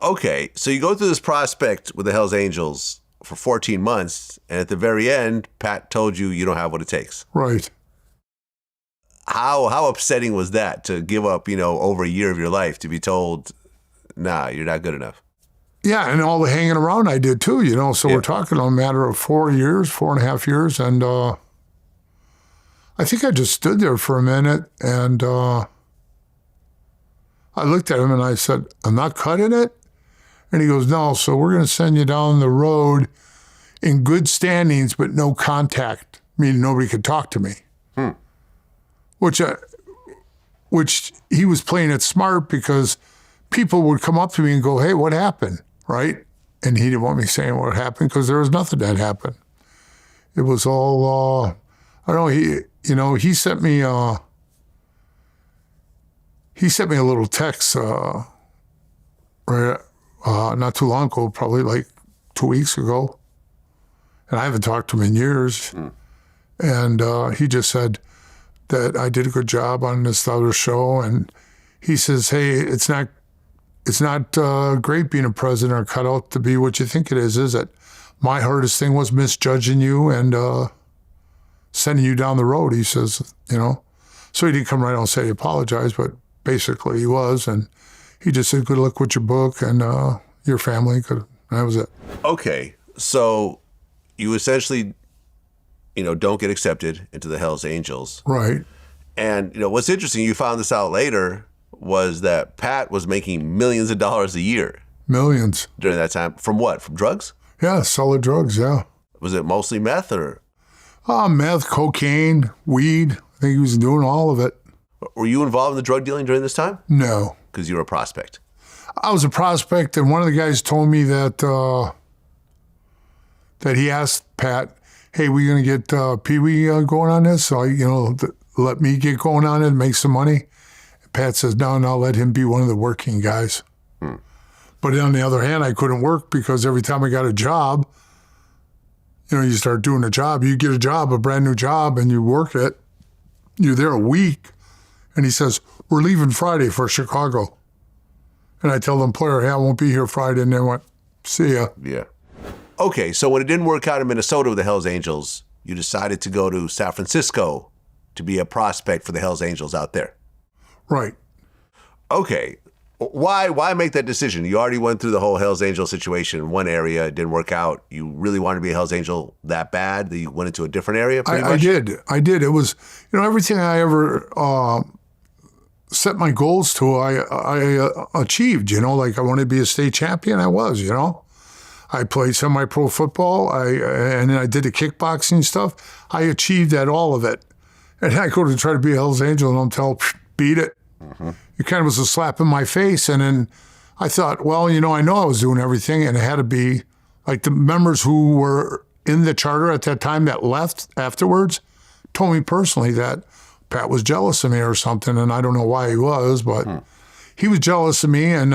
Okay, so you go through this prospect with the Hells Angels for 14 months, and at the very end, Pat told you you don't have what it takes. Right. How upsetting was that to give up, over a year of your life to be told, nah, you're not good enough? Yeah, and all the hanging around I did too, So we're talking a matter of 4.5 years, and I think I just stood there for a minute, and I looked at him and I said, I'm not cutting it? And he goes, no, so we're going to send you down the road in good standings, but no contact, meaning nobody could talk to me. Which he was playing it smart because people would come up to me and go, hey, what happened, right? And he didn't want me saying what happened because there was nothing that happened. It was all, I don't know, he sent me a little text not too long ago, probably like 2 weeks ago. And I haven't talked to him in years. And he just said that I did a good job on this other show. And he says, hey, it's not great being a president or cut out to be what you think it is it? My hardest thing was misjudging you and sending you down the road, he says, So he didn't come right out and say he apologized, but basically he was. And he just said, good luck with your book and your family. That was it. Okay. So you essentially, don't get accepted into the Hells Angels. Right. And, what's interesting, you found this out later, was that Pat was making millions of dollars a year. Millions. During that time. From what? From drugs? Yeah, solid drugs, yeah. Was it mostly meth or? Meth, cocaine, weed. I think he was doing all of it. Were you involved in the drug dealing during this time? No. Because you were a prospect. I was a prospect, and one of the guys told me that that he asked Pat, hey, we going to get PeeWee going on this? So, let me get going on it and make some money. And Pat says, no, let him be one of the working guys. But on the other hand, I couldn't work because every time I got a job, you start doing a job. You get a job, a brand new job, and you work it. You're there a week. And he says, we're leaving Friday for Chicago. And I tell the employer, hey, I won't be here Friday. And they went, see ya. Yeah. Okay, so when it didn't work out in Minnesota with the Hells Angels, you decided to go to San Francisco to be a prospect for the Hells Angels out there. Right. Okay. Why make that decision? You already went through the whole Hells Angel situation in one area. It didn't work out. You really wanted to be a Hells Angel that bad that you went into a different area pretty much? I did. It was, everything I ever set my goals to, I achieved, like I wanted to be a state champion. I was, I played semi-pro football. And then I did the kickboxing stuff. I achieved all of it. And I go to try to be a Hells Angel and I'm told, beat it. Mm-hmm. It kind of was a slap in my face. And then I thought, well, I know I was doing everything and it had to be like the members who were in the charter at that time that left afterwards told me personally that Pat was jealous of me or something. And I don't know why he was, but he was jealous of me and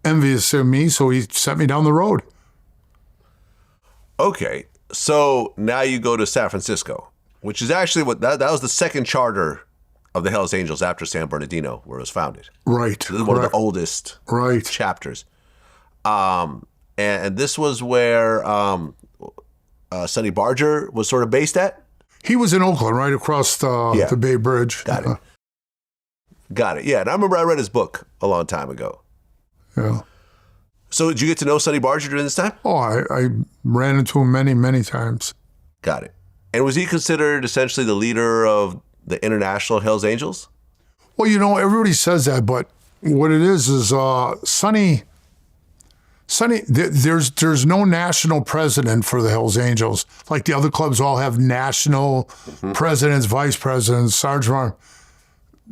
envious of me. So he sent me down the road. Okay. So now you go to San Francisco, which is actually that was the second charter of the Hells Angels after San Bernardino, where it was founded. Right. So this is one of the oldest chapters. And this was where Sonny Barger was sort of based at? He was in Oakland, right across the Bay Bridge. Got it. Got it. Yeah, and I remember I read his book a long time ago. Yeah. So did you get to know Sonny Barger during this time? Oh, I ran into him many, many times. Got it. And was he considered essentially the leader of the international Hells Angels? Well, everybody says that, but what it is Sonny, there's no national president for the Hells Angels. Like the other clubs all have national presidents, vice presidents, sergeant.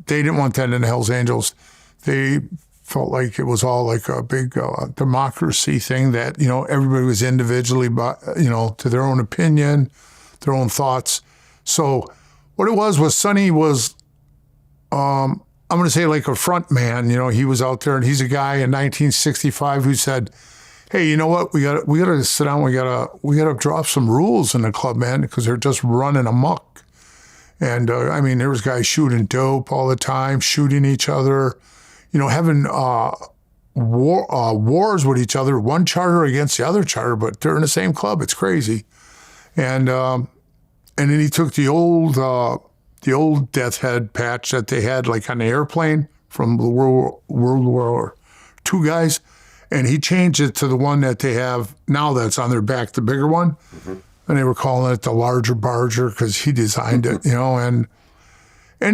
They didn't want that in the Hells Angels. They felt like it was all like a big democracy thing that, everybody was individually, to their own opinion, their own thoughts. So what it was Sonny was, I'm going to say like a front man. He was out there and he's a guy in 1965 who said, hey, you know what? We got to sit down. We got to drop some rules in the club, man, because they're just running amok. And there was guys shooting dope all the time, shooting each other, having wars with each other, one charter against the other charter, but they're in the same club. It's crazy. And then he took the old death head patch that they had like on the airplane from the World War II guys, and he changed it to the one that they have now that's on their back, the bigger one. Mm-hmm. And they were calling it the larger Barger because he designed it, and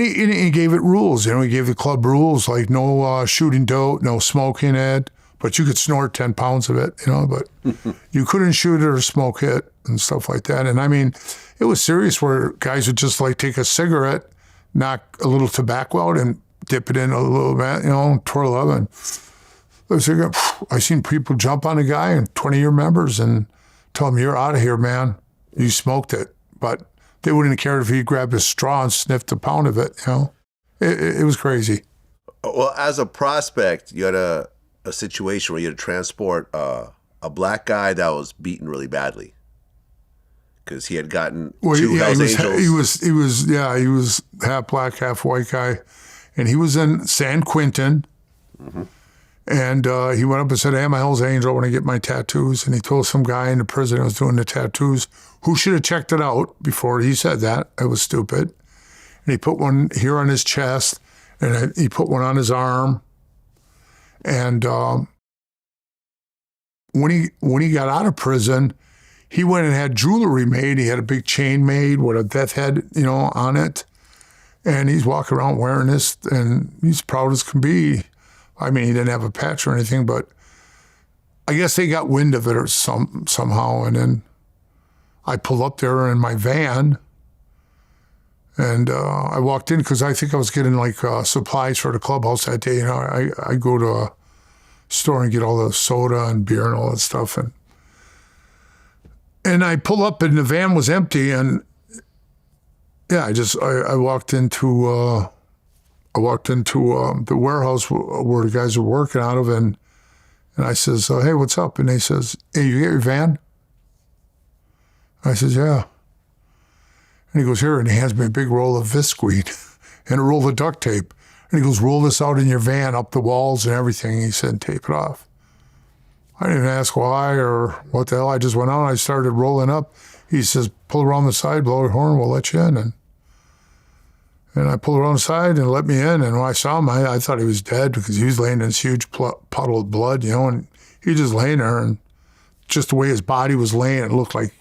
he gave it rules. He gave the club rules like no shooting dope, no smoking it, but you could snort 10 pounds of it, but you couldn't shoot it or smoke it and stuff like that. And I mean, it was serious where guys would just like take a cigarette, knock a little tobacco out and dip it in a little bit, twirl up. And I seen people jump on a guy and 20-year members and tell him, "You're out of here, man. You smoked it." But they wouldn't have cared if he grabbed a straw and sniffed a pound of it, It was crazy. Well, as a prospect, you had a situation where you had to transport a black guy that was beaten really badly because he had gotten two Hells Angels. He was half black, half white guy, and he was in San Quentin. Mm-hmm. And he went up and said, "Hey, I'm a Hells Angel. I want to get my tattoos." And he told some guy in the prison who was doing the tattoos, who should have checked it out before he said that. It was stupid. And he put one here on his chest, and he put one on his arm. And when he got out of prison, he went and had jewelry made. He had a big chain made with a death head, on it. And he's walking around wearing this, and he's proud as can be. I mean, he didn't have a patch or anything, but I guess they got wind of it or somehow. And then I pull up there in my van, and I walked in because I think I was getting like supplies for the clubhouse that day. I go to a store and get all the soda and beer and all that stuff, and I pull up and the van was empty, and yeah, I walked into the warehouse where the guys were working out of, and I says, "Hey, what's up?" And they says, "Hey, you get your van?" I says, "Yeah." And he goes, "Here," and he hands me a big roll of visqueen and a roll of duct tape. And he goes, "Roll this out in your van, up the walls and everything." He said, "Tape it off." I didn't ask why or what the hell. I just went out and I started rolling up. He says, "Pull around the side, blow your horn, we'll let you in." And I pulled around the side and let me in. And when I saw him, I thought he was dead because he was laying in this huge puddle of blood, and he just laying there. And just the way his body was laying, it looked like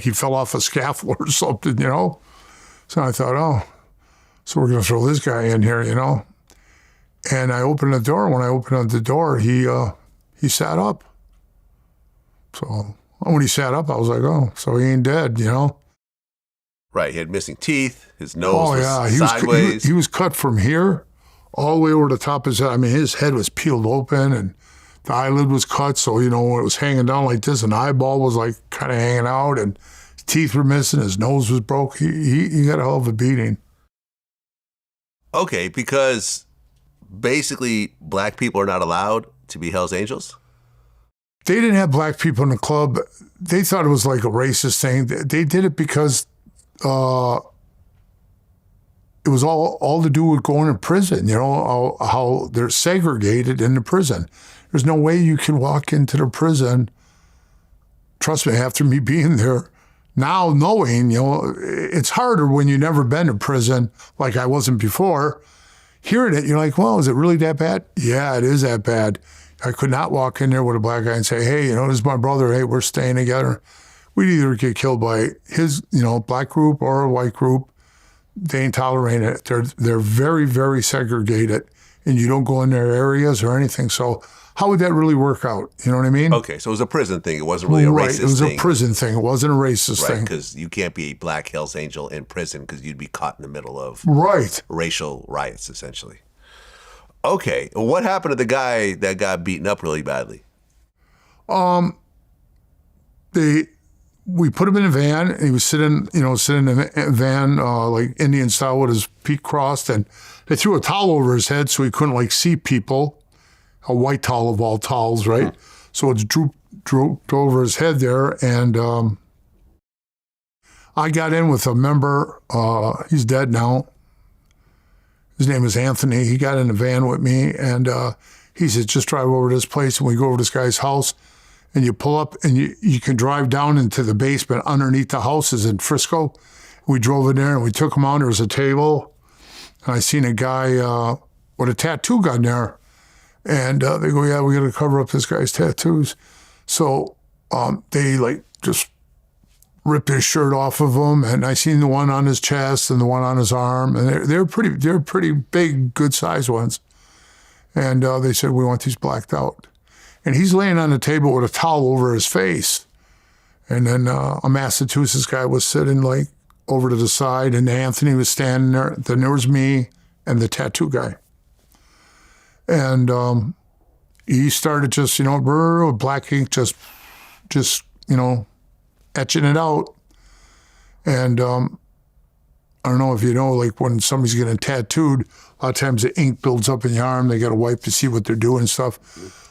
he fell off a scaffold or something, So I thought, oh, so we're going to throw this guy in here, And I opened the door. When I opened up the door, he sat up. So when he sat up, I was like, oh, so he ain't dead, Right, he had missing teeth. His nose was sideways. He was cut from here all the way over the top of his head. I mean, his head was peeled open, and the eyelid was cut. So, it was hanging down like this, and the eyeball was like kind of hanging out, and his teeth were missing. His nose was broke. He got a hell of a beating. Okay, because basically black people are not allowed to be Hells Angels? They didn't have black people in the club. They thought it was like a racist thing. They did it because it was all to do with going to prison, how they're segregated in the prison. There's no way you can walk into the prison, trust me, after me being there, now knowing, it's harder when you've never been to prison like I wasn't before. Hearing it, you're like, well, is it really that bad? Yeah, it is that bad. I could not walk in there with a black guy and say, hey, this is my brother, hey, we're staying together. We'd either get killed by his, black group or a white group. They ain't tolerating it. They're very, very segregated, and you don't go in their areas or anything. So how would that really work out? You know what I mean? Okay, so it was a prison thing. It wasn't really a racist thing. Right, it was a prison thing. It wasn't a racist thing. Right, because you can't be a black Hells Angel in prison because you'd be caught in the middle of racial riots, essentially. Okay, what happened to the guy that got beaten up really badly? We put him in a van, and he was sitting in a van like Indian style with his feet crossed, and they threw a towel over his head so he couldn't see people. A white towel of all towels, right? So it's drooped over his head there, and I got in with a member. He's dead now. His name is Anthony. He got in the van with me, and He said, just drive over to this place, and we go over to this guy's house, and you pull up, and you can drive down into the basement underneath the houses in Frisco. We drove in there, and we took him on. There was a table, and I seen a guy with a tattoo gun there. And they go, yeah, we got to cover up this guy's tattoos. So they like just ripped his shirt off of him, and I seen the one on his chest and the one on his arm, and they're pretty big, good sized ones. And they said, we want these blacked out. And he's laying on the table with a towel over his face. And then a Massachusetts guy was sitting like over to the side, and Anthony was standing there. Then there was me and the tattoo guy. And he started just, with black ink, just etching it out. And I don't know if you know, like when somebody's getting tattooed, a lot of times the ink builds up in your arm. They got to wipe to see what they're doing and stuff.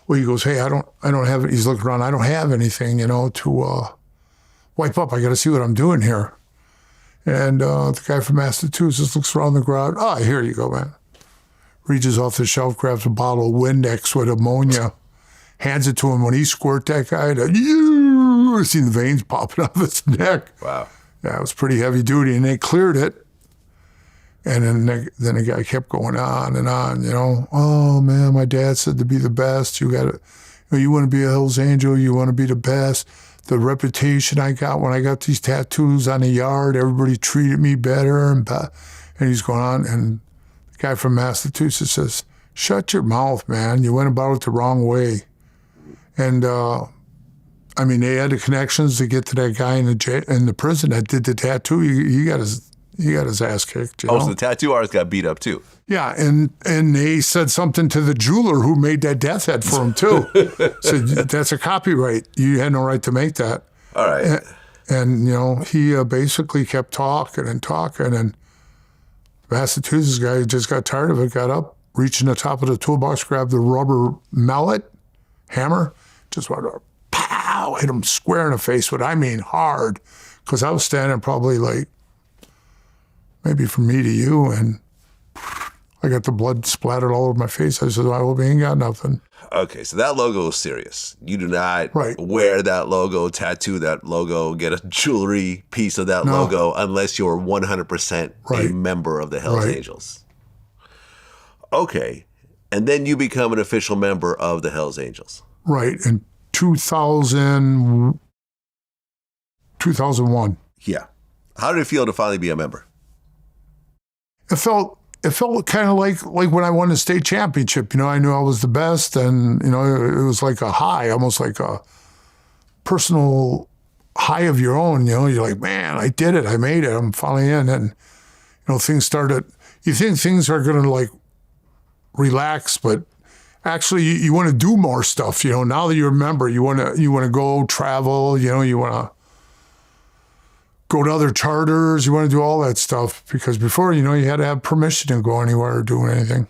Well, he goes, hey, I don't have it. He's looking around. I don't have anything, to wipe up. I got to see what I'm doing here. And the guy from Massachusetts looks around the crowd. Oh, here you go, man. Reaches off the shelf, grabs a bottle of Windex with ammonia, hands it to him. When he squirt that guy, I seen the veins popping off his neck. Wow. Yeah, it was pretty heavy duty, and they cleared it. And then the guy kept going on and on, Oh, man, my dad said to be the best. You want to be a Hell's Angel. You want to be the best. The reputation I got when I got these tattoos on the yard, everybody treated me better. And he's going on, and the guy from Massachusetts says, shut your mouth, man. You went about it the wrong way. And, they had the connections to get to that guy in the prison that did the tattoo. He got his ass kicked. So the tattoo artist got beat up too. Yeah, and they said something to the jeweler who made that death head for him too. Said, that's a copyright. You had no right to make that. All right. And he basically kept talking, and the Massachusetts guy just got tired of it, got up, reached in the top of the toolbox, grabbed the rubber mallet, hammer, just went, pow, hit him square in the face with, hard, because I was standing probably like, maybe from me to you, and I got the blood splattered all over my face. I said, we ain't got nothing. Okay, so that logo is serious. You do not right. wear that logo, tattoo that logo, get a jewelry piece of that logo unless you're 100% a member of the Hells Angels. Okay, and then you become an official member of the Hells Angels. Right, in 2001. Yeah. How did it feel to finally be a member? It felt kind of like when I won the state championship. I knew I was the best, and it was like a high, almost like a personal high of your own. You're like, man, I did it, I made it, I'm finally in, and things started. You think things are gonna like relax, but actually you want to do more stuff. Now that you're a member, you want to go travel. You want to go to other charters, you want to do all that stuff, because before, you had to have permission to go anywhere or do anything.